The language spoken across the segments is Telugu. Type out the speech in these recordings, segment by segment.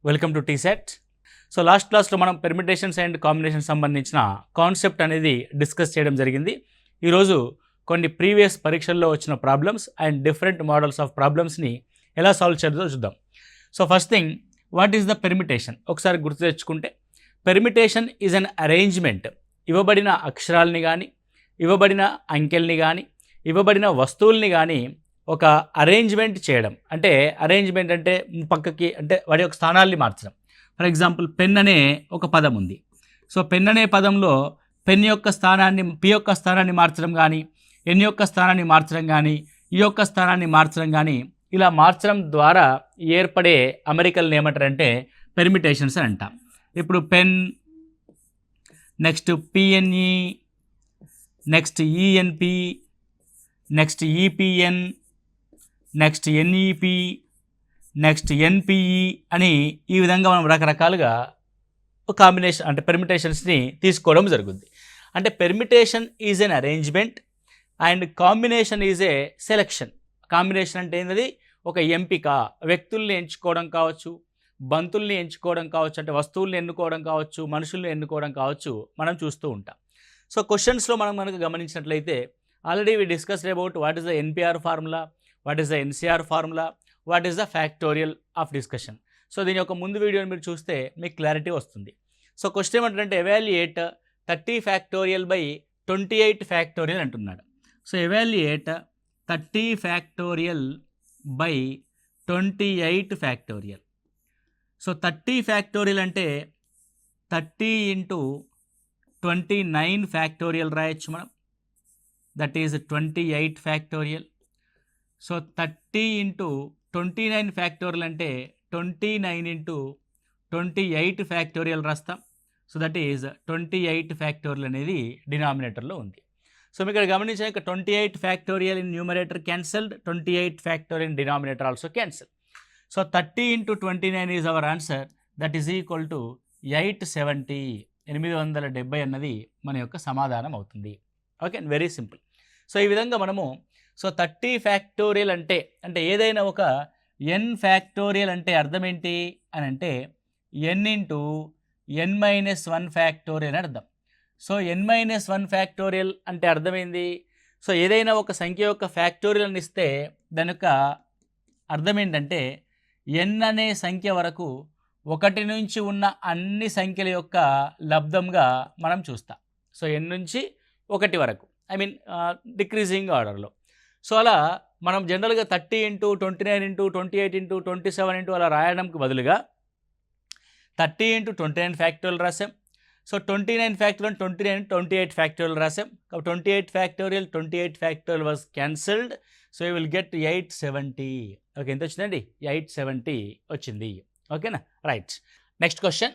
Welcome to TSET. So last క్లాస్లో మనం పెర్మిటేషన్స్ అండ్ కాంబినేషన్ సంబంధించిన కాన్సెప్ట్ అనేది డిస్కస్ చేయడం జరిగింది. ఈరోజు కొన్ని ప్రీవియస్ పరీక్షల్లో వచ్చిన problems and different models of ప్రాబ్లమ్స్ని ఎలా సాల్వ్ చేయాలో చూద్దాం. So first thing, what is the permutation? ఒకసారి గుర్తు తెచ్చుకుంటే, పెర్మిటేషన్ ఈజ్ అన్ అరేంజ్మెంట్. ఇవ్వబడిన అక్షరాలని కానీ, ఇవ్వబడిన అంకెల్ని కానీ, ఇవ్వబడిన వస్తువుల్ని కానీ ఒక అరేంజ్మెంట్ చేయడం. అంటే అరేంజ్మెంట్ అంటే పక్కకి, అంటే వాటి యొక్క స్థానాల్ని మార్చడం. ఫర్ ఎగ్జాంపుల్, పెన్ అనే ఒక పదం ఉంది. సో పెన్ అనే పదంలో పెన్ యొక్క స్థానాన్ని, పి యొక్క స్థానాన్ని మార్చడం కానీ, ఎన్ యొక్క స్థానాన్ని మార్చడం కానీ, ఈ యొక్క స్థానాన్ని మార్చడం కానీ, ఇలా మార్చడం ద్వారా ఏర్పడే అమరికలను ఏమంటారంటే పెర్మిటేషన్స్ అని అంటాం. ఇప్పుడు pen, next PNE, next ENP, next EPN, next NEP, next NPE అని ఈ విధంగా మనం రకరకాలుగా కాంబినేషన్ అంటే పెర్మిటేషన్స్ని తీసుకోవడం జరుగుతుంది. అంటే permutation is an arrangement and combination is a selection. Combination అంటే ఏంటది? ఒక ఎంపిక. వ్యక్తుల్ని ఎంచుకోవడం కావచ్చు, బంతుల్ని ఎంచుకోవడం కావచ్చు, అంటే వస్తువుల్ని ఎన్నుకోవడం కావచ్చు, మనుషుల్ని ఎన్నుకోవడం కావచ్చు, మనం చూస్తూ ఉంటాం. సో క్వశ్చన్స్లో మనకు గమనించినట్లయితే, already we discussed about what is the NPR formula, what is the NCR formula, what is the factorial of discussion. So దీని యొక్క ముందు వీడియోని మీరు చూస్తే మీకు క్లారిటీ వస్తుంది. సో క్వశ్చన్ ఏమంటారంటే, ఎవాల్యుయేట్ 30 ఫ్యాక్టోరియల్ బై 28 ఫ్యాక్టోరియల్ అంటున్నాడు. So evaluate 30 factorial by 28 factorial. So 30 factorial అంటే 30 ఇంటూ 29 ఫ్యాక్టోరియల్ రాయొచ్చు మనం. That is 28 factorial. So 30 into 29 factorial అంటే 29 ఇంటూ 28 ఫ్యాక్టోరియల్ రాస్తాం. సో దట్ ఈజ్ 28 ఫ్యాక్టోరియల్ అనేది డినామినేటర్లో ఉంది. సో మీకు ఇక్కడ గమనించాక 28 factorial in numerator cancelled, 28 factorial in denominator also cancel. So 30 into 29 is our answer. That is equal to 870. 870 అన్నది మన యొక్క సమాధానం అవుతుంది. Okay, very simple. సో ఈ విధంగా మనము 30 ఫ్యాక్టోరియల్ అంటే ఏదైనా ఒక n ఫ్యాక్టోరియల్ అంటే అర్థం ఏంటి అని అంటే n ఇంటూ n-1 ఫ్యాక్టోరియల్ అని అర్థం. సో n-1 ఫ్యాక్టోరియల్ అంటే అర్థమైంది. సో ఏదైనా ఒక సంఖ్య యొక్క ఫ్యాక్టోరియల్ అని ఇస్తే దాని యొక్క అర్థం ఏంటంటే n అనే సంఖ్య వరకు 1 నుంచి ఉన్న అన్ని సంఖ్యల యొక్క లబ్ధంగా మనం చూస్తాం. సో n నుంచి 1 వరకు, ఐ మీన్ డిక్రీజింగ్ ఆర్డర్లో. సో అలా మనం జనరల్గా 30 ఇంటూ 29 ఇంటూ 28 ఇంటూ 27 ఇంటూ అలా రాయడానికి బదులుగా 30 ఇంటూ 29 ఫ్యాక్టోరియల్ రాసాం. సో 29 ఫ్యాక్టోరియల్ 28 ఫ్యాక్టోరియల్ రాసాం. 28 factorial was cancelled. So you will get 870. Okay, ఎంత వచ్చిందండి? 870 వచ్చింది. ఓకేనా, right. Next question,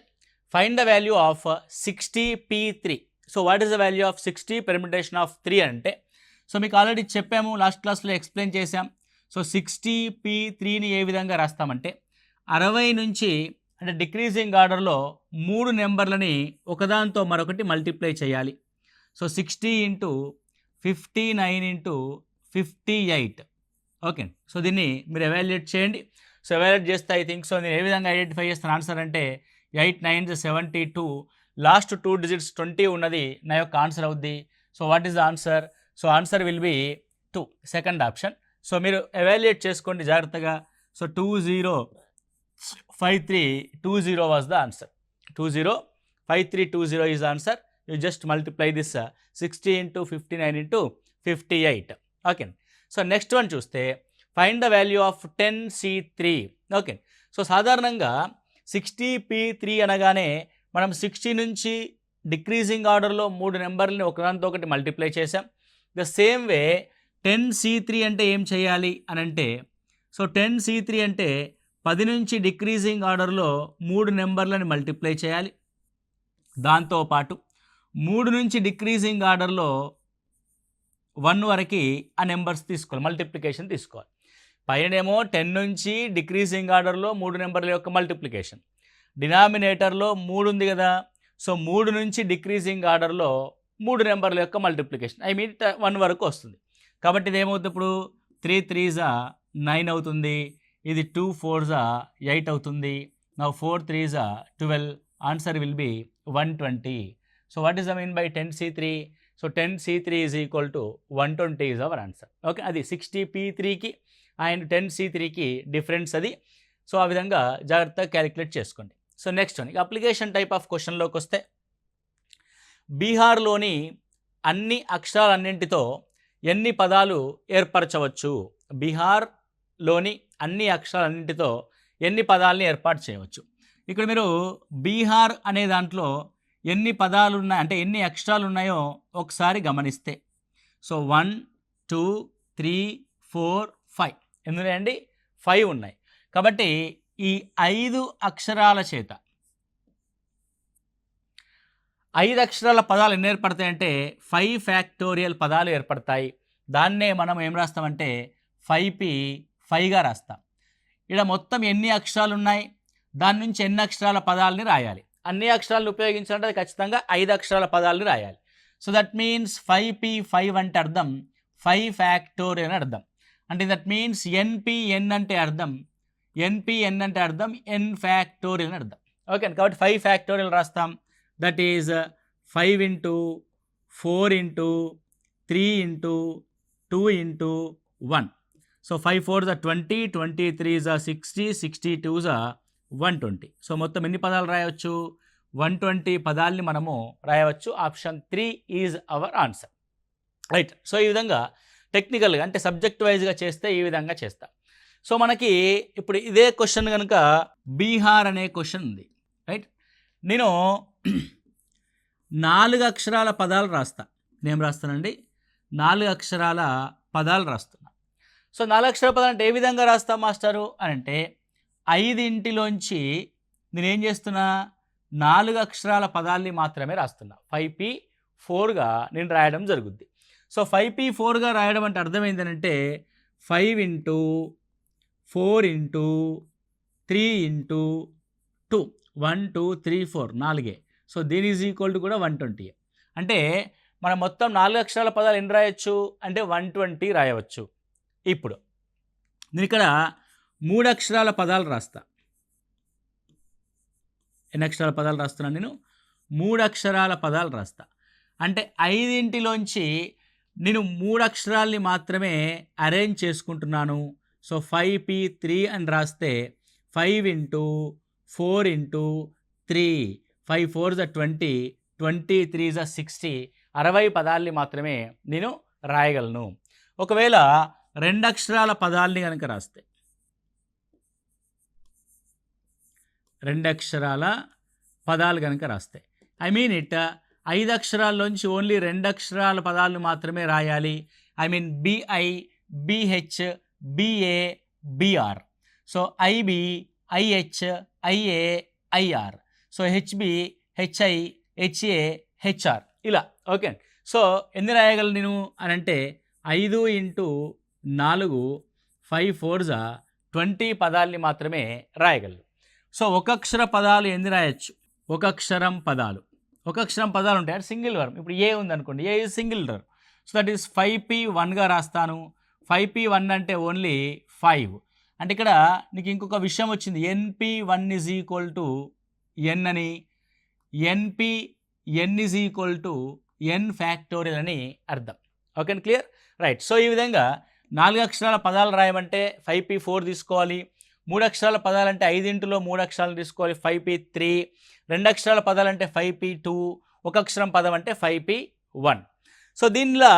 find the value of 60p3. So what is the value of 60 permutation of 3 అంటే, సో మీకు ఆల్రెడీ చెప్పాము, లాస్ట్ క్లాస్లో ఎక్స్ప్లెయిన్ చేసాం. సో 60p3ని ఏ విధంగా రాస్తామంటే, 60 నుంచి అంటే డిక్రీజింగ్ ఆర్డర్లో 3 నెంబర్లని ఒకదాంతో మరొకటి మల్టిప్లై చేయాలి. So 60 into 59 into 58. Okay, so దీన్ని మీరు ఎవాల్యుయేట్ చేయండి. సో ఎవాల్యుయేట్ చేస్తే ఐ థింక్ సో నేను ఏ విధంగా ఐడెంటిఫై చేస్తాను ఆన్సర్ అంటే 8 9 72, లాస్ట్ 2 డిజిట్స్ 20 ఉన్నది నా యొక్క ఆన్సర్ అవుద్ది. So what is the answer? So answer will be 2, second option. So మీరు ఎవాల్యుయేట్ చేసుకోండి జాగ్రత్తగా. So 205320 was the answer. 205320 is answer. You just multiply this 60 into 59 into 58. Okay, so next one చూస్తే, find the value of 10c3. Okay, so సాధారణంగా 60p3 అనగానే మనం 60 నుంచి డిక్రీజింగ్ ఆర్డర్లో 3 నెంబర్లని ఒకదానితో ఒకటి మల్టిప్లై చేసాం. ద సేమ్ వే 10c3 అంటే ఏం చేయాలి అని అంటే, సో 10c3 అంటే 10 నుంచి డిక్రీజింగ్ ఆర్డర్లో 3 నెంబర్లని మల్టిప్లై చేయాలి. దాంతోపాటు 3 నుంచి డిక్రీజింగ్ ఆర్డర్లో 1 వరకు ఆ నెంబర్స్ తీసుకోవాలి, మల్టిప్లికేషన్ తీసుకోవాలి. పైనేమో 10 నుంచి డిక్రీజింగ్ ఆర్డర్లో 3 నెంబర్ల యొక్క మల్టిప్లికేషన్, డినామినేటర్లో 3 ఉంది కదా. సో 3 నుంచి డిక్రీజింగ్ ఆర్డర్లో 3 నెంబర్ల యొక్క మల్టిప్లికేషన్, ఐ మీన్ 1 వరకు వస్తుంది. కాబట్టి ఇది ఏమవుతుంది? ఇప్పుడు 3 3 9 అవుతుంది, ఇది 2 4 8 అవుతుంది, Now 4 3s are 12. Answer will be 120. So what is the mean by 10C3? So 10C3 is equal to 120 is our answer. Okay, అది 60P3కి అండ్ 10C3కి డిఫరెన్స్ అది. సో ఆ విధంగా జాగ్రత్తగా క్యాలిక్యులేట్ చేసుకోండి. So next one, application type of క్వశ్చన్లోకి వస్తే, బీహార్లోని అన్ని అక్షరాలన్నింటితో ఎన్ని పదాలు ఏర్పరచవచ్చు? బీహార్లోని అన్ని అక్షరాలన్నింటితో ఎన్ని పదాలని ఏర్పాటు చేయవచ్చు? ఇక్కడ మీరు బీహార్ అనే దాంట్లో ఎన్ని పదాలు ఉన్నాయి అంటే ఎన్ని అక్షరాలు ఉన్నాయో ఒకసారి గమనిస్తే, సో 1 2 3 4 5 ఎందులో అండి 5 ఉన్నాయి. కాబట్టి ఈ 5 అక్షరాల చేత 5 అక్షరాల పదాలు ఎన్ని ఏర్పడతాయంటే 5 ఫ్యాక్టోరియల్ పదాలు ఏర్పడతాయి. దాన్నే మనం ఏం రాస్తామంటే 5P5గా రాస్తాం. ఇక్కడ మొత్తం ఎన్ని అక్షరాలు ఉన్నాయి, దాని నుంచి ఎన్ని అక్షరాల పదాలని రాయాలి. అన్ని అక్షరాలను ఉపయోగించాలంటే అది ఖచ్చితంగా 5 అక్షరాల పదాలని రాయాలి. సో దట్ మీన్స్ 5P5 అంటే అర్థం 5 ఫ్యాక్టోరియల్ అని అర్థం. అంటే దట్ మీన్స్ NPN అంటే అర్థం NPN అంటే అర్థం N ఫ్యాక్టోరియల్ అని అర్థం. ఓకే, కాబట్టి 5 ఫ్యాక్టోరియల్ రాస్తాం. That is 5 into 4 into 3 into 2 into 1. So 5 4s are 20, 23s are 60, 62s are 120. So మొత్తం ఎన్ని పదాలు రాయవచ్చు? 120 పదాలని మనము రాయవచ్చు. Option 3 is our answer. Right. So ఈ విధంగా టెక్నికల్గా అంటే సబ్జెక్ట్ వైజ్గా చేస్తే ఈ విధంగా చేస్తాం. సో మనకి ఇప్పుడు ఇదే క్వశ్చన్ కనుక బీహార్ అనే క్వశ్చన్ ఉంది. రైట్, నేను 4 అక్షరాల పదాలు రాస్తా. నేను రాస్తానండి 4 అక్షరాల పదాలు రాస్తున్నా. సో 4 అక్షరాల పదాలు అంటే ఏ విధంగా రాస్తాం మాస్టరు అని అంటే 5 నేనేం చేస్తున్నా 4 అక్షరాల పదాల్ని మాత్రమే రాస్తున్నా. 5P4గా నేను రాయడం జరుగుద్ది. సో 5P4గా రాయడం అంటే అర్థం ఏంటంటే 5 ఇంటూ 4 ఇంటూ 3 ఇంటూ 2 1 2 3 4 4. సో దీని ఈజ్ ఈక్వల్ టు కూడా 120. అంటే మనం మొత్తం 4 అక్షరాల పదాలు ఎన్ని రాయొచ్చు అంటే 120 రాయవచ్చు. ఇప్పుడు నేను ఇక్కడ 3 అక్షరాల పదాలు రాస్తా. ఎన్ని అక్షరాల పదాలు రాస్తున్నాను నేను? 3 అక్షరాల పదాలు రాస్తా. అంటే 5 నేను 3 అక్షరాల్ని మాత్రమే అరేంజ్ చేసుకుంటున్నాను. సో 5P3 అని రాస్తే 5 into 4 into 3 5 4s are 20, 23s are 60, 60 పదాల్ని మాత్రమే నేను రాయగలను. ఒకవేళ 2 అక్షరాల పదాల్ని కనుక రాస్తే 2 అక్షరాల పదాలు కనుక రాస్తే ఐ మీన్ ఇట్ 5 అక్షరాల్లోంచి ఓన్లీ 2 అక్షరాల పదాలను మాత్రమే రాయాలి. I mean BI, BH, BA, BR. So IB, IH, IA, IR. So HB, HI, HA, HR ఇలా. ఓకే, సో ఎన్ని రాయగలను నేను అని అంటే 5 ఇంటూ 4 5 4s are 20 పదాల్ని మాత్రమే రాయగలరు. సో ఒక అక్షర పదాలు ఎన్ని రాయొచ్చు? ఒక అక్షరం పదాలు ఉంటాయి. అది సింగిల్ వర్మ్. ఇప్పుడు ఏ ఉందనుకోండి, A is single word. So that is 5P1గా రాస్తాను. 5P1 అంటే ఓన్లీ 5. అంటే ఇక్కడ నీకు ఇంకొక విషయం వచ్చింది. NP1 is equal to N అని, NPN is equal to N factorial అని అర్థం. Okay, clear? రైట్. సో ఈ విధంగా 4 అక్షరాల పదాలు రాయమంటే 5P4 తీసుకోవాలి. 3 అక్షరాల పదాలంటే 5 3 అక్షరాలు తీసుకోవాలి 5P3. 2 అక్షరాల పదాలంటే 5P2. ఒక అక్షరం పదం అంటే 5P1. సో దీనిలో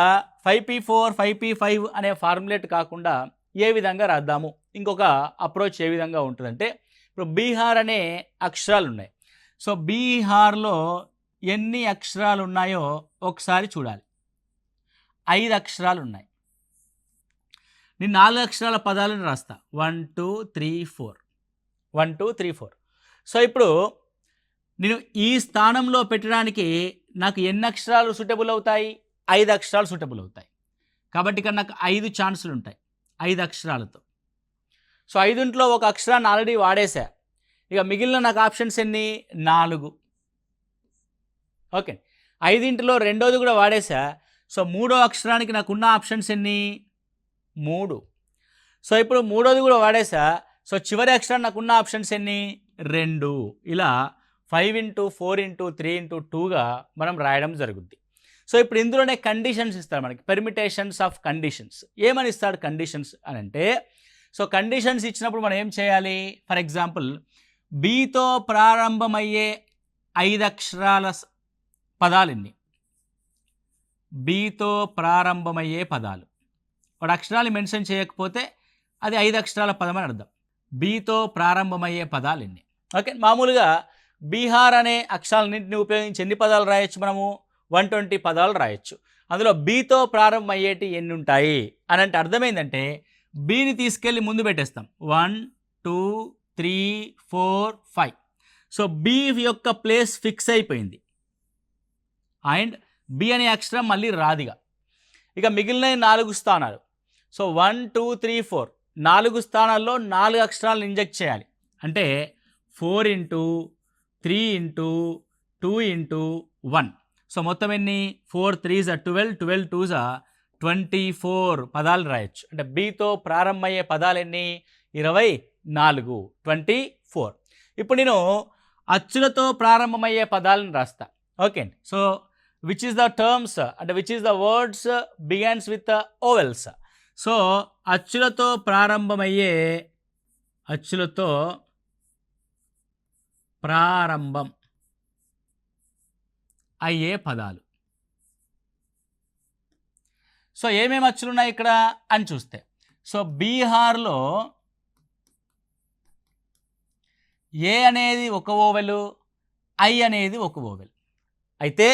5P4 5P5 అనే ఫార్ములేట్ కాకుండా ఏ విధంగా రాద్దాము? ఇంకొక అప్రోచ్ ఏ విధంగా ఉంటుందంటే, ఇప్పుడు బీహార్ అనే అక్షరాలు ఉన్నాయి. సో బీహార్లో ఎన్ని అక్షరాలు ఉన్నాయో ఒకసారి చూడాలి. 5 అక్షరాలు ఉన్నాయి. నేను 4 అక్షరాల పదాలను రాస్తా. 1 2 3 4 1 2 3 4. సో ఇప్పుడు నేను ఈ స్థానంలో పెట్టడానికి నాకు ఎన్ని అక్షరాలు సూటబుల్ అవుతాయి? 5 అక్షరాలు సూటబుల్ అవుతాయి. కాబట్టి ఇక్కడ నాకు 5 ఛాన్సులు ఉంటాయి 5 అక్షరాలతో. సో 5 ఒక అక్షరాన్ని ఆల్రెడీ వాడేసా. ఇక మిగిలిన నాకు ఆప్షన్స్ ఎన్ని? 4. ఓకే, 5 రెండోది కూడా వాడేసా. సో 3వ అక్షరానికి నాకున్న ఆప్షన్స్ ఎన్ని? 3. సో ఇప్పుడు 3వది కూడా వాడేసా. సో చివరి అక్షరం నాకున్న ఆప్షన్స్ ఎన్ని? 2 ఇలా 5 ఇంటూ 4 ఇంటూ 3 ఇంటూ 2గా మనం రాయడం జరుగుద్ది. సో ఇప్పుడు ఇందులోనే కండిషన్స్ ఇస్తాడు మనకి, పెర్మిటేషన్స్ ఆఫ్ కండిషన్స్. ఏమని ఇస్తాడు కండిషన్స్ అని అంటే, సో కండిషన్స్ ఇచ్చినప్పుడు మనం ఏం చేయాలి? ఫర్ ఎగ్జాంపుల్ బీతో ప్రారంభమయ్యే 5 అక్షరాల పదాలు ఎన్ని? బీతో ప్రారంభమయ్యే పదాలు. వాడు అక్షరాలు మెన్షన్ చేయకపోతే అది 5 అక్షరాల పదం అని అర్థం. బీతో ప్రారంభమయ్యే పదాలు ఎన్ని? ఓకే, మామూలుగా బీహార్ అనే అక్షరాలన్నింటినీ ఉపయోగించి ఎన్ని పదాలు రాయొచ్చు? మనము 120 పదాలు రాయొచ్చు. అందులో బీతో ప్రారంభమయ్యేటి ఎన్ని ఉంటాయి అని అంటే అర్థమైందంటే బీని తీసుకెళ్ళి ముందు పెట్టేస్తాం. 1 2 3 4 5. సో బి యొక్క ప్లేస్ ఫిక్స్ అయిపోయింది అండ్ బి అనే అక్షరం మళ్ళీ రాదిగా. ఇక మిగిలిన 4 స్థానాలు. సో 1 2 3 4 4 స్థానాల్లో 4 అక్షరాలను ఇంజెక్ట్ చేయాలి. అంటే 4 ఇంటూ 3 ఇంటూ 2 ఇంటూ 1. సో మొత్తం ఎన్ని? 4 3s 12, 12 2s 24 పదాలు రాయొచ్చు. అంటే బీతో ప్రారంభమయ్యే పదాలు ఎన్ని? 24, 24. ఇప్పుడు నేను అచ్చులతో ప్రారంభమయ్యే పదాలను రాస్తా. ఓకే అండి. So which is the terms అంటే which is the words begins with vowels. So అచ్చులతో ప్రారంభమయ్యే ప్రారంభం అయ్యే పదాలు. సో ఏమేమి అచ్చులు ఉన్నాయి ఇక్కడ అని చూస్తే, సో బీహార్లో ఏ అనేది ఒక ఓవెలు, ఐ అనేది ఒక ఓవెల్. అయితే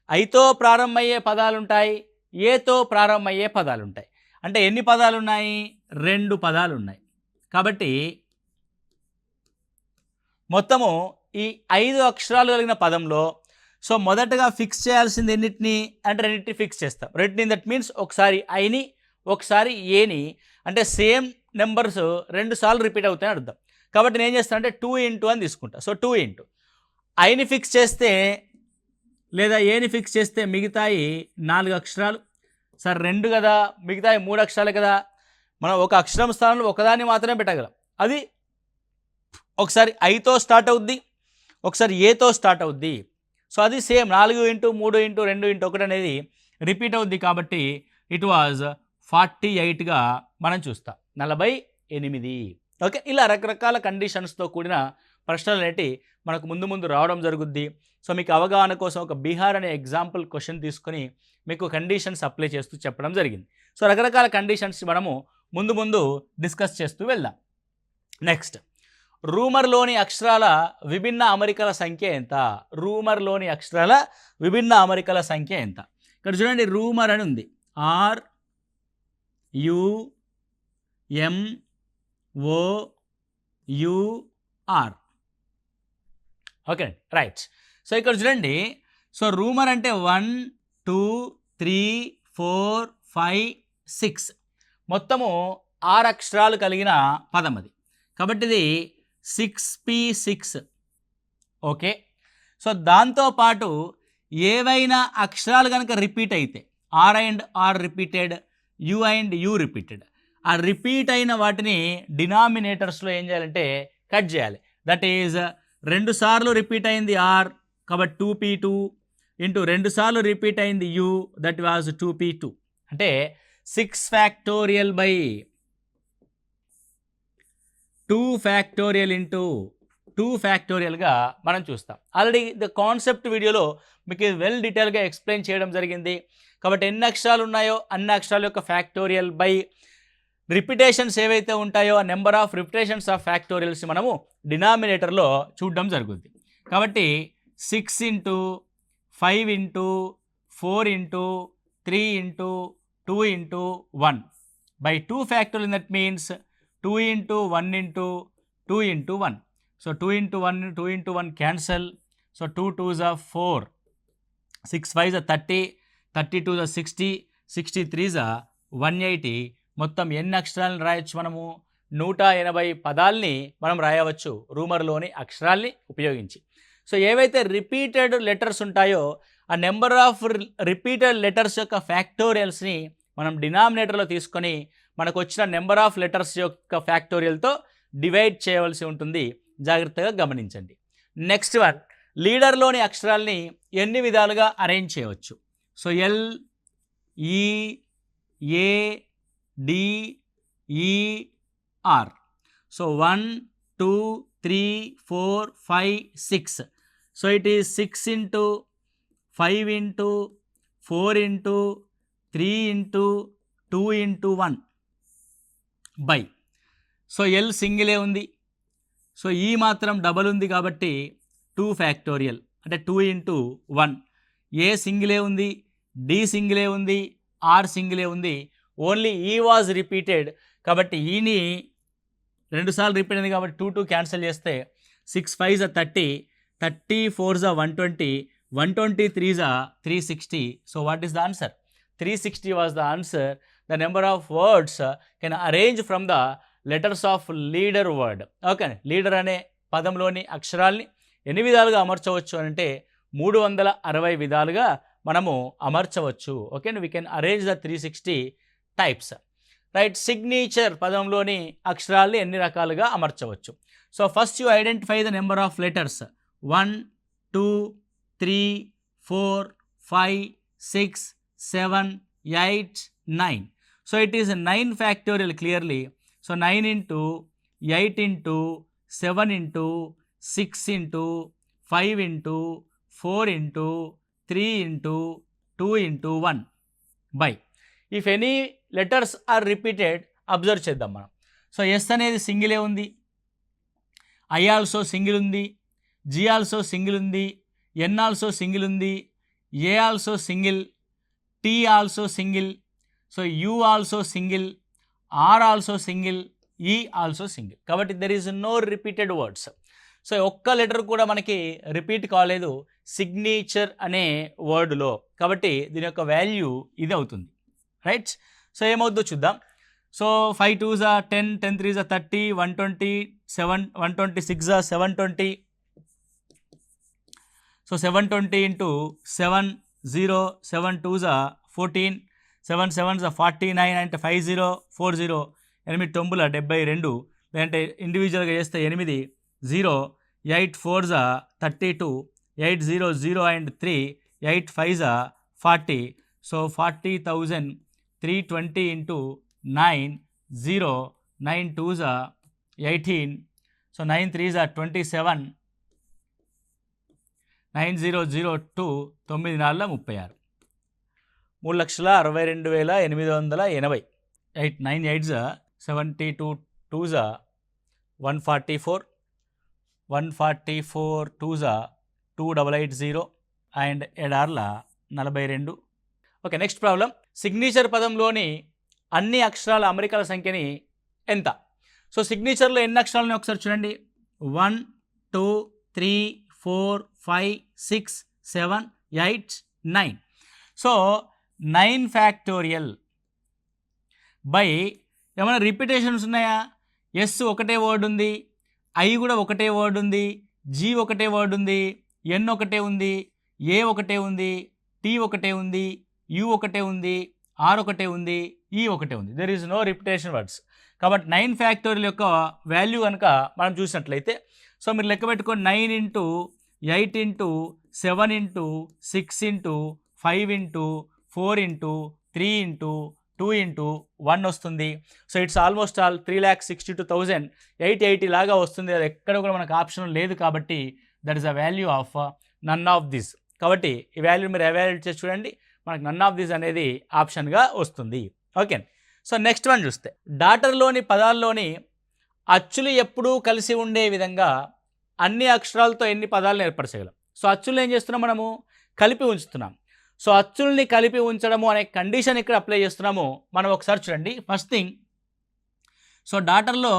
ఐతో ప్రారంభమయ్యే పదాలు ఉంటాయి, ఏతో ప్రారంభమయ్యే పదాలు ఉంటాయి. అంటే ఎన్ని పదాలు ఉన్నాయి? 2 పదాలు ఉన్నాయి. కాబట్టి మొత్తము ఈ 5 అక్షరాలు కలిగిన పదంలో సో మొదటగా ఫిక్స్ చేయాల్సింది ఎన్నిటిని అంటే రెండింటిని ఫిక్స్ చేస్తాం. రెండింటిని దట్ మీన్స్ ఒకసారి ఐని ఒకసారి ఏని, అంటే సేమ్ నెంబర్స్ 2 సార్లు రిపీట్ అవుతాయని అర్థం. కాబట్టి నేను ఏం చేస్తాను అంటే 2 ఇంటూ అని తీసుకుంటా. సో 2 ఇంటూ ఐని ఫిక్స్ చేస్తే లేదా ఏని ఫిక్స్ చేస్తే మిగతాయి 4 అక్షరాలు. సార్ 2 కదా, మిగతాయి 3 అక్షరాలు కదా. మనం ఒక అక్షరం స్థానంలో ఒకదాన్ని మాత్రమే పెట్టగలం. అది ఒకసారి ఐతో స్టార్ట్ అవుద్ది, ఒకసారి ఏతో స్టార్ట్ అవుద్ది. సో అది సేమ్ 4 ఇంటూ 3 ఇంటూ 2 ఇంటూ 1 అనేది రిపీట్ అవుద్ది. కాబట్టి ఇట్ వాజ్ 48గా మనం చూస్తాం, 48. ఓకే, ఇలా రకరకాల కండిషన్స్తో కూడిన ప్రశ్నలు అనేవి మనకు ముందు రావడం జరుగుద్ది. సో మీకు అవగాహన కోసం ఒక బీహార్ అనే ఎగ్జాంపుల్ క్వశ్చన్ తీసుకొని మీకు కండిషన్స్ అప్లై చేస్తూ చెప్పడం జరిగింది. సో రకరకాల కండిషన్స్ మనము ముందు డిస్కస్ చేస్తూ వెళ్దాం. నెక్స్ట్, రూమర్లోని అక్షరాల విభిన్న అమరికల సంఖ్య ఎంత? రూమర్లోని అక్షరాల విభిన్న అమరికల సంఖ్య ఎంత? ఇక్కడ చూడండి, రూమర్ అని ఉంది. RUMOUR. Okay right. సో ఇక్కడ చూడండి, సో రూమర్ అంటే 1 2 3 4 5 6 మొత్తము 6 అక్షరాలు కలిగిన పదం అది. కాబట్టి ఇది 6P6. ఓకే, సో దాంతోపాటు ఏవైనా అక్షరాలు కనుక రిపీట్ అయితే R and R repeated, U and U repeated, ఆ రిపీట్ అయిన వాటిని డినామినేటర్స్లో ఏం చేయాలంటే కట్ చేయాలి. దట్ ఈజ్ 2 సార్లు రిపీట్ అయింది R, కాబట్టి 2P2 ఇంటూ 2 సార్లు రిపీట్ అయింది U, దట్ వాజ్ 2P2. అంటే 6 ఫ్యాక్టోరియల్ బై 2 ఫ్యాక్టోరియల్ ఇంటూ 2 ఫ్యాక్టోరియల్గా మనం చూస్తాం. ఆల్రెడీ ద కాన్సెప్ట్ వీడియోలో మీకు వెల్ డీటెయిల్గా ఎక్స్ప్లెయిన్ చేయడం జరిగింది. కాబట్టి ఎన్ని అక్షరాలు ఉన్నాయో అన్ని అక్షరాల యొక్క ఫ్యాక్టోరియల్ బై రిపిటేషన్స్ ఏవైతే ఉంటాయో ఆ number of repetitions of factorials మనము డినామినేటర్లో చూడడం జరుగుతుంది. కాబట్టి 6 into 5 into 4 into 3 into 2 into 1 by 2 factorial. That means 2 into 1 into 2 into 1. So 2 into 1 2 into 1 cancel. So 2 2s 4, 6 5s 30, 32s 60, 63s 180. మొత్తం ఎన్ని అక్షరాలను రాయొచ్చు? మనము 180 పదాలని మనం రాయవచ్చు రూమర్లోని అక్షరాల్ని ఉపయోగించి. సో ఏవైతే రిపీటెడ్ లెటర్స్ ఉంటాయో ఆ నెంబర్ ఆఫ్ రిపీటెడ్ లెటర్స్ యొక్క ఫ్యాక్టోరియల్స్ని మనం డినామినేటర్లో తీసుకొని మనకు వచ్చిన నెంబర్ ఆఫ్ లెటర్స్ యొక్క ఫ్యాక్టోరియల్తో డివైడ్ చేయవలసి ఉంటుంది. జాగ్రత్తగా గమనించండి. నెక్స్ట్ వన్, లీడర్లోని అక్షరాల్ని ఎన్ని విధాలుగా అరేంజ్ చేయవచ్చు? So L, E, A, D, E, R. So 1, 2, 3, 4, 5, 6. So it is 6 into 5 into 4 into 3 into 2 into 1 by. So L సింగిలే ఉంది, సో ఈ మాత్రం డబల్ ఉంది కాబట్టి 2 ఫ్యాక్టోరియల్ అంటే 2 ఇంటూ 1. ఏ సింగిలే ఉంది, డి సింగిలే ఉంది, ఆర్ సింగిలే ఉంది. ఓన్లీ ఈ వాజ్ రిపీటెడ్ కాబట్టి ఈని 2 సార్లు రిపీట్ అయింది కాబట్టి 2 క్యాన్సిల్ చేస్తే 6 5 30, 30 4 120, 120 3 360. So what is the answer? 360 was the answer. The number of words can arrange from the letters of leader word. Okay, leader అనే పదంలోని అక్షరాల్ని ఎన్ని విధాలుగా అమర్చవచ్చు అంటే 360 విధాలుగా మనము అమర్చవచ్చు. Okay, we can arrange the 360 types. Right, signature పదంలోని అక్షరాల్ని ఎన్ని రకాలుగా అమర్చవచ్చు? So first you identify the number of letters. 1, 2, 3, 4, 5, 6, 7, 8, 9. So it is 9 factorial clearly. So 9 into 8 into 7 into 6 into 5 into 4 into 3 into 2 into 1 by. If any letters are repeated, observe చేద్దాం మనం. సో ఎస్ అనేది సింగిలే ఉంది, ఐ ఆల్సో సింగిల్ ఉంది, జి ఆల్సో సింగిల్ ఉంది, ఎన్ ఆల్సో సింగిల్ ఉంది, A also single, T also single, so U also single, R also single, E also single. కాబట్టి there is no repeated words. So ఒక్క లెటర్ కూడా మనకి రిపీట్ కాలేదు సిగ్నేచర్ అనే వర్డ్లో. కాబట్టి దీని యొక్క వాల్యూ ఇది అవుతుంది. రైట్, సో ఏమవుద్దో చూద్దాం. So 5 2s 10, 10 3s 30, 120, 126 720. So 720 into 7 0, 7 2s 14, 7 7s 49 అంటే 50 40, 8 9 72. లేదంటే ఇండివిజువల్గా చేస్తే 8 0, 8 4s 32, 8 0 0 and 3, 8 5s 40. So 40,320 into 9 0, 9 2s 18. So 9 3s 27, 9002 9 4 36, 3,62,880. 9 8s 72, 2s 144, 144 2s 2880 and 7 42. Okay, next problem. Signature పదంలోని అన్ని అక్షరాల అమరికల సంఖ్యని ఎంత? సో సిగ్నేచర్లో ఎన్ని అక్షరాలని ఒకసారి చూడండి. 1 2 3 4 5 6 7 8 9. సో 9 ఫ్యాక్టోరియల్ బై ఏమైనా రిపిటేషన్స్ ఉన్నాయా? ఎస్ ఒకటే వర్డ్ ఉంది, ఐ కూడా ఒకటే వర్డ్ ఉంది, జీ ఒకటే వర్డ్ ఉంది, ఎన్ ఒకటే ఉంది, ఏ ఒకటే ఉంది, టీ ఒకటే ఉంది, యూ ఒకటే ఉంది, ఆర్ ఒకటే ఉంది, ఈ ఒకటే ఉంది. There is no repetition words. కాబట్టి 9 ఫ్యాక్టోరియల్ యొక్క వాల్యూ కనుక మనం చూసినట్లయితే, సో మీరు లెక్క పెట్టుకొని 9 into 8 into 7 into 6 into 5 into 4 into 3 into 2 into 1 వస్తుంది. సో ఇట్స్ ఆల్మోస్ట్ ఆల్ 3,62,880 లాగా వస్తుంది. అది ఎక్కడ కూడా మనకు ఆప్షన్ లేదు కాబట్టి that is a value of none of this. కాబట్టి ఈ వాల్యూ మీరు ఎవాల్యుయేట్ చేసి చూడండి, మనకు నన్ ఆఫ్ దిస్ అనేది ఆప్షన్గా వస్తుంది. ఓకే, సో నెక్స్ట్ వన్ చూస్తే, డాటర్లోని పదాల్లోని అచ్చులు ఎప్పుడూ కలిసి ఉండే విధంగా అన్ని అక్షరాలతో ఎన్ని పదాలను ఏర్పరచగలం? సో అచ్చులను ఏం చేస్తున్నాం మనము? కలిపి ఉంచుతున్నాం. సో అచ్చుల్ని కలిపి ఉంచడము అనే కండిషన్ ఇక్కడ అప్లై చేస్తున్నాము. మనం ఒకసారి చూడండి. ఫస్ట్ థింగ్, సో డాటర్లో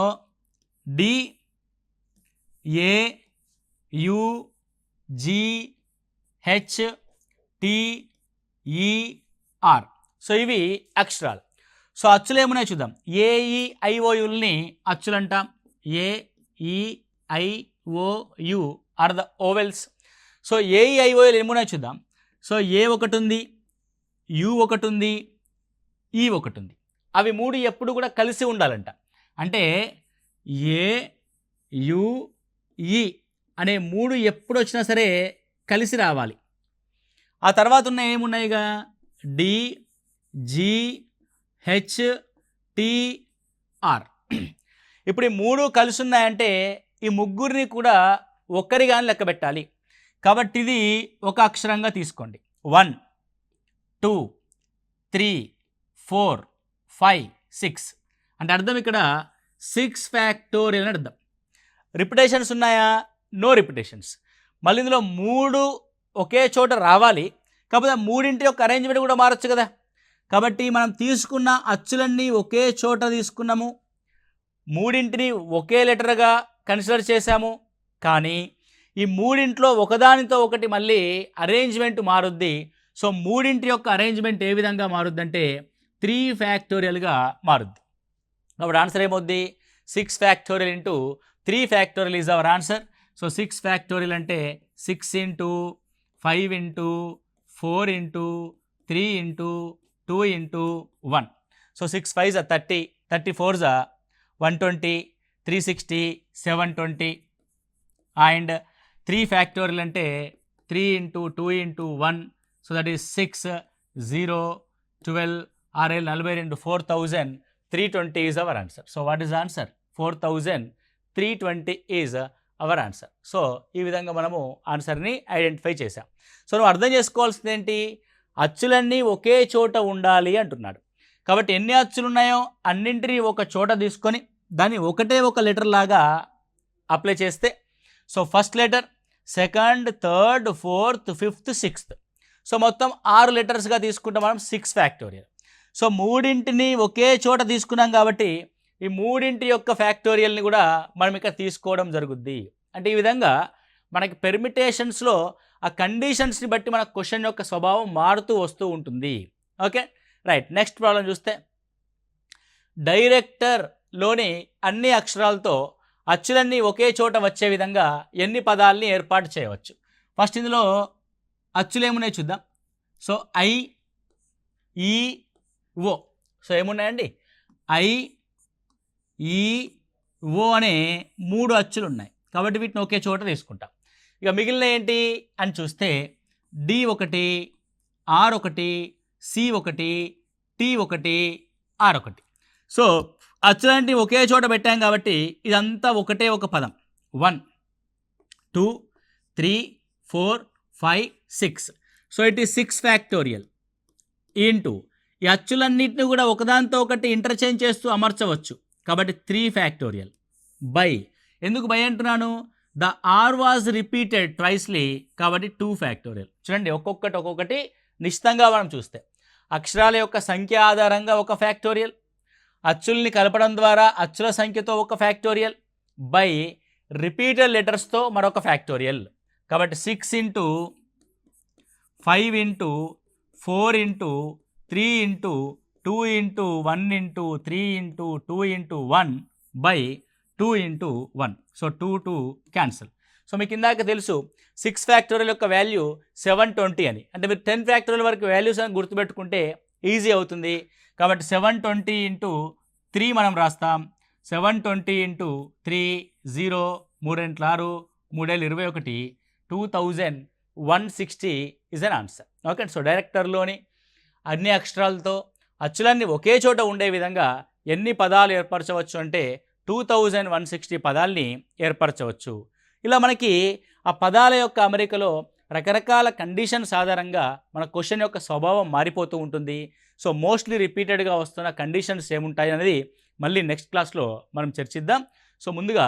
D, A, U, G, H, T, E, R. So ఇవి అక్షరాలు. సో అచ్చులు ఏమున్నాయి చూద్దాం. ఏఈ ఐఓయుల్ని అచ్చులు అంటాం. A E I O U are the vowels. So ఏఈఐఓయులు ఏమున్నాయి చూద్దాం. సో ఏ ఒకటి ఉంది, యు ఒకటి ఉంది, ఈ ఒకటి ఉంది. అవి మూడు ఎప్పుడు కూడా కలిసి ఉండాలంట. అంటే ఏ, యు, ఈ అనే 3 ఎప్పుడు వచ్చినా సరే కలిసి రావాలి. ఆ తర్వాత ఉన్న ఏమున్నాయిగా D, G, H, T, R. ఇప్పుడు ఈ 3 కలిసి ఉన్నాయంటే ఈ ముగ్గురిని కూడా ఒక్కరిగాని లెక్క పెట్టాలి. కాబట్టి ఇది ఒక అక్షరంగా తీసుకోండి. 1 2 3 4 5 6 అంటే అర్థం ఇక్కడ 6 ఫ్యాక్టోరియల్ అని అర్థం. రిపిటేషన్స్ ఉన్నాయా? No repetitions. మళ్ళీ ఇందులో 3 ఒకే చోట రావాలి. కాకపోతే ఆ 3 యొక్క అరేంజ్మెంట్ కూడా మారచ్చు కదా. కాబట్టి మనం తీసుకున్న అచ్చులన్నీ ఒకే చోట తీసుకున్నాము, 3 ఒకే లెటర్గా కన్సిడర్ చేశాము. కానీ ఈ 3 ఒకదానితో ఒకటి మళ్ళీ అరేంజ్మెంట్ మారుద్ది. సో 3 యొక్క అరేంజ్మెంట్ ఏ విధంగా మారుద్దంటే 3 ఫ్యాక్టోరియల్గా మారుద్ది. కాబట్టి ఆన్సర్ ఏమవుద్ది? 6 factorial into 3 factorial is our answer. So 6 factorial అంటే 6 into 5 into 4 into 3 into 2 into 1. So 6 5s are 30, 30 4s are 120, 360, 720 and 3 factorial అంటే 3 into 2 into 1. So that is 6 0 12 RL 42 4000 320 is our answer. So what is answer? 4320 is our answer. So ఈ విధంగా మనము ఆన్సర్ని ఐడెంటిఫై చేసాం. సో నువ్వు అర్థం చేసుకోవాల్సింది ఏంటి? అచ్చులన్నీ ఒకే చోట ఉండాలి అంటున్నాడు. కాబట్టి ఎన్ని అచ్చులు ఉన్నాయో అన్నింటినీ ఒక చోట తీసుకొని దాన్ని ఒకటే ఒక లెటర్ లాగా అప్లై చేస్తే, so first letter, second, third, fourth, fifth, sixth, so మొత్తం 6 లెటర్స్గా తీసుకుంటాం మనం 6 ఫ్యాక్టోరియల్. సో 3 ఒకే చోట తీసుకున్నాం కాబట్టి ఈ 3 యొక్క ఫ్యాక్టోరియల్ని కూడా మనం ఇక్కడ తీసుకోవడం జరుగుద్ది. అంటే ఈ విధంగా మనకి పెర్మిటేషన్స్లో ఆ కండిషన్స్ని బట్టి మన క్వశ్చన్ యొక్క స్వభావం మారుతూ వస్తూ ఉంటుంది. Okay right. నెక్స్ట్ ప్రాబ్లం చూస్తే, డైరెక్టర్లోని అన్ని అక్షరాలతో అచ్చులన్నీ ఒకే చోట వచ్చే విధంగా ఎన్ని పదాలని ఏర్పాటు చేయవచ్చు? ఫస్ట్ ఇందులో అచ్చులు ఏమున్నాయి చూద్దాం. సో ఐ, ఈ, ఓ. సో ఏమున్నాయండి? ఐ, ఈ, ఓ అనే 3 అచ్చులు ఉన్నాయి. కాబట్టి వీటిని ఒకే చోట తీసుకుంటాం. ఇక మిగిలిన ఏంటి అని చూస్తే D1, R1, C1, T1, R1. So అచ్చులంటే ఒకే చోట పెట్టాం కాబట్టి ఇదంతా ఒకటే ఒక పదం. 1 2 3 4 5 6. So it is 6 factorial into ఈ అచ్చులన్నింటినీ కూడా ఒకదానితో ఒకటి ఇంటర్చేంజ్ చేస్తూ అమర్చవచ్చు. కాబట్టి 3 ఫ్యాక్టోరియల్ బై, ఎందుకు బై అంటున్నాను? ద ఆర్ వాజ్ రిపీటెడ్ ట్వైస్లీ కాబట్టి 2 ఫ్యాక్టోరియల్. చూడండి ఒక్కొక్కటి నిశ్చితంగా మనం చూస్తే అక్షరాల యొక్క సంఖ్య ఆధారంగా ఒక ఫ్యాక్టోరియల్, అచ్చుల్ని కలపడం ద్వారా అచ్చుల సంఖ్యతో ఒక ఫ్యాక్టోరియల్, బై రిపీటెడ్ లెటర్స్తో మరొక ఫ్యాక్టోరియల్. కాబట్టి 6 into 5 into 4 into 3 into 2 into 1 into 3 into 2 into 1 by 2 into 1. So 2 cancel. So మీకు ఇందాక తెలుసు 6 ఫ్యాక్టోరియల్ యొక్క వాల్యూ 720 అని. అంటే మీరు 10 ఫ్యాక్టోరియల్ వరకు వాల్యూస్ అని గుర్తుపెట్టుకుంటే ఈజీ అవుతుంది. కాబట్టి 720 ఇంటూ 3 మనం రాస్తాం. 720 into 3 0 3 6 3 21 2160 is an answer. Okay. So డైరెక్టర్లోని అన్ని అక్షరాలతో అచ్చులన్నీ ఒకే చోట ఉండే విధంగా ఎన్ని పదాలు ఏర్పరచవచ్చు అంటే 2160 పదాలని ఏర్పరచవచ్చు. ఇలా మనకి ఆ పదాల యొక్క అమరికలో రకరకాల కండిషన్స్ ఆధారంగా మన క్వశ్చన్ యొక్క స్వభావం మారిపోతూ ఉంటుంది. సో మోస్ట్లీ రిపీటెడ్గా వస్తున్న కండిషన్స్ ఏముంటాయి అనేది మళ్ళీ నెక్స్ట్ క్లాస్లో మనం చర్చిద్దాం. సో ముందుగా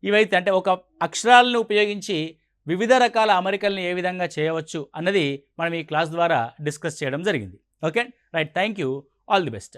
ఇవైతే అంటే ఒక అక్షరాలను ఉపయోగించి వివిధ రకాల అమరికల్ని ఏ విధంగా చేయవచ్చు అన్నది మనం ఈ క్లాస్ ద్వారా డిస్కస్ చేయడం జరిగింది. Okay right. Thank you. All the best.